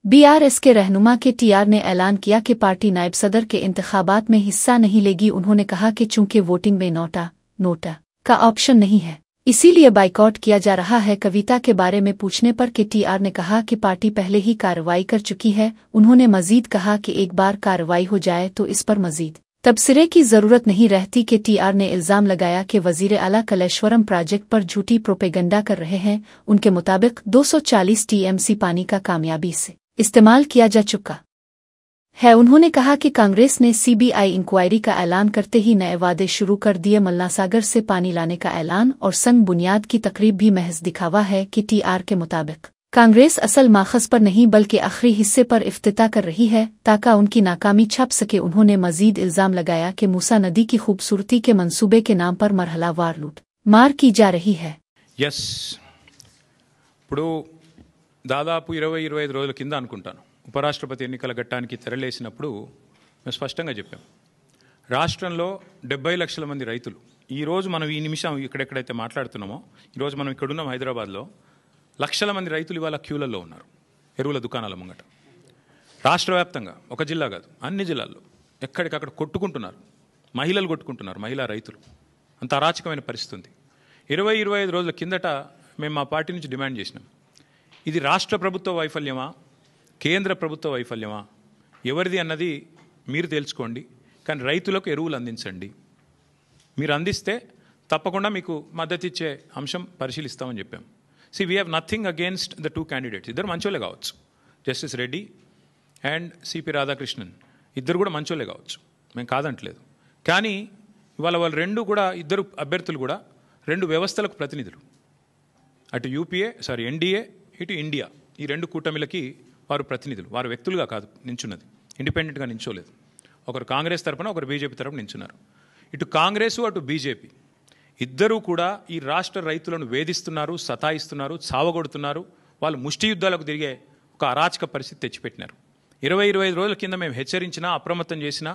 BRS के रहनुमा के टीआर ने ऐलान किया कि पार्टी नायब सदर के इंतखाबात में हिस्सा नहीं लेगी। उन्होंने कहा कि चूंकि वोटिंग में नोटा का ऑप्शन नहीं है, इसीलिए बाइकॉट किया जा रहा है। कविता के बारे में पूछने पर के टीआर ने कहा कि पार्टी पहले ही कार्रवाई कर चुकी है। उन्होंने मजीद कहा कि एक बार कार्रवाई हो जाए तो इस पर मजीद तबसरे की जरूरत नहीं रहती। के टीआर ने इल्जाम लगाया कि वजीर आला कलेश्वरम प्रोजेक्ट पर झूठी प्रोपेगेंडा कर रहे हैं। उनके मुताबिक 240 टीएमसी पानी का कामयाबी से इस्तेमाल किया जा चुका है। उन्होंने कहा कि कांग्रेस ने सीबीआई इंक्वायरी का ऐलान करते ही नए वादे शुरू कर दिए। मल्लासागर से पानी लाने का ऐलान और संग बुनियाद की तकरीब भी महज दिखावा है। कि टीआर के मुताबिक कांग्रेस असल माखज पर नहीं बल्कि आखिरी हिस्से पर इफ्तिताह कर रही है ताकि उनकी नाकामी छप सके। उन्होंने मजीद इल्जाम लगाया कि मूसा नदी की खूबसूरती के मंसूबे के नाम पर मरहलावार लूट मार की जा रही है। यस ఇప్పుడు దాదాపు 20-25 రోజుల కింద అనుకుంటాను ఉపరాష్ట్రపతి ఎన్నికల ఘట్టానికి తెరలేసినప్పుడు మేము స్పష్టంగా చెప్పాం, రాష్ట్రంలో 70 లక్షల మంది రైతులు ఈరోజు మనం ఈ నిమిషం ఇక్కడెక్కడైతే మాట్లాడుతున్నామో ఈరోజు మనం ఇక్కడున్నాం హైదరాబాద్లో లక్షల మంది రైతులు ఇవాళ క్యూలలో ఉన్నారు ఎరువుల దుకాణాల ముంగట. రాష్ట్ర వ్యాప్తంగా ఒక జిల్లా కాదు అన్ని జిల్లాల్లో ఎక్కడికక్కడ కొట్టుకుంటున్నారు, మహిళలు కొట్టుకుంటున్నారు, మహిళా రైతులు. అంత అరాచకమైన పరిస్థితి ఉంది. 20-25 రోజుల కిందట మేము మా పార్టీ నుంచి డిమాండ్ చేసినాం, ఇది రాష్ట్ర ప్రభుత్వ వైఫల్యమా కేంద్ర ప్రభుత్వ వైఫల్యమా ఎవరిది అన్నది మీరు తెలుసుకోండి, కానీ రైతులకు ఎరువులు అందించండి. మీరు అందిస్తే తప్పకుండా మీకు మద్దతు ఇచ్చే అంశం పరిశీలిస్తామని చెప్పాం. We have nothing against the two candidates. ఇద్దరు మంచోళ్ళే కావచ్చు, justice Reddy and CP Radhakrishnan ఇద్దరు కూడా మంచోళ్ళే కావచ్చు, మేము కాదంటలేదు. కానీ ఇవాళ వాళ్ళు రెండు కూడా ఇద్దరు అభ్యర్థులు కూడా రెండు వ్యవస్థలకు ప్రతినిధులు. అటు ఎన్డీఏ ఇటు ఇండియా, ఈ రెండు కూటమిలకి వారు ప్రతినిధులు. వారు వ్యక్తులుగా కాదు నించున్నది, ఇండిపెండెంట్గా నించోలేదు. ఒకరు కాంగ్రెస్ తరపున ఒకరు బీజేపీ తరపున నించున్నారు. ఇటు కాంగ్రెసు అటు బీజేపీ ఇద్దరూ కూడా ఈ రాష్ట్ర రైతులను వేధిస్తున్నారు, సతాయిస్తున్నారు, చావగొడుతున్నారు. వాళ్ళు ముష్టి యుద్ధాలకు తిరిగే ఒక అరాచక పరిస్థితి తెచ్చిపెట్టినారు. 20-25 రోజుల కింద మేము హెచ్చరించినా అప్రమత్తం చేసినా